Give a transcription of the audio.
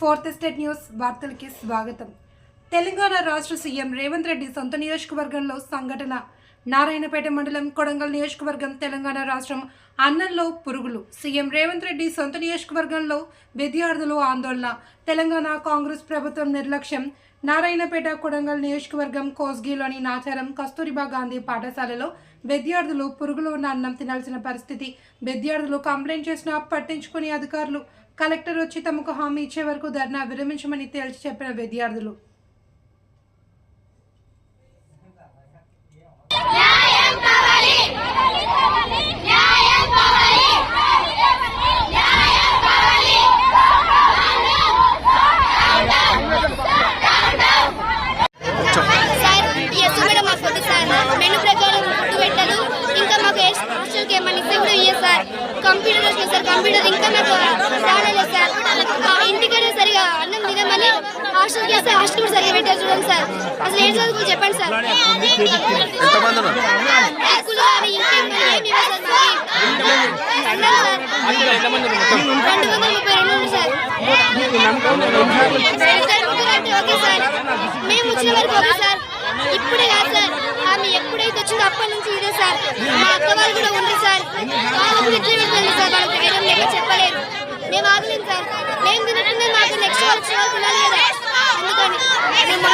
Fourth state news వార్తలకి స్వాగతం. తెలంగాణ రాష్ట్ర CM Revanth Reddy సొంత నియోజకవర్గంలో సంఘటన. నారాయణపేట మండలం కొడంగల్ నియోజకవర్గం తెలంగాణ రాష్ట్రం. అన్నంలో పురుగులు. సీఎం రేవంత్ రెడ్డి సొంత నియోజకవర్గంలో విద్యార్థులు ఆందోళన. తెలంగాణ కాంగ్రెస్ ప్రభుత్వం నిర్లక్ష్యం. నారాయణపేట కొడంగల్ నియోజకవర్గం కోస్గిలోని నాచారం కస్తూరిబా గాంధీ పాఠశాలలో విద్యార్థులు పురుగులు ఉన్న అన్నం తినాల్సిన పరిస్థితి. విద్యార్థులు కంప్లైంట్ చేసినా పట్టించుకునే అధికారులు. కలెక్టర్ వచ్చి తమకు హామీ ఇచ్చే వరకు ధర్నా విరమించమని తేల్చి చెప్పిన విద్యార్థులు. కంప్యూటర్ వచ్చింది సార్. కంప్యూటర్ ఇంకా నాకు రాలేదు సార్. ఇంటికైనా సరిగా అన్నం తినమని హాస్టల్కి వస్తే హాస్టల్ కూడా సరిగా పెట్టారు చూడండి సార్. అసలు ఏం చదువుకో చెప్పండి సార్. ఓకే సార్, మేము వచ్చిన వరకు ఓకే సార్. ఇప్పుడే కాదు సార్, ఆమె ఎప్పుడైతే వచ్చిందో అప్పటి నుంచి ఇదే సార్. మా అక్క వాళ్ళు కూడా ఉంది సార్. వాళ్ళు ఇట్లా పెట్టండి సార్, వాళ్ళకి ధైర్యం లేక చెప్పలేరు. మేము ఆగలేము సార్. మేము తినట్టుందే మాకు నెక్స్ట్ వాళ్ళు తినాలి కదా. అందుకని మేము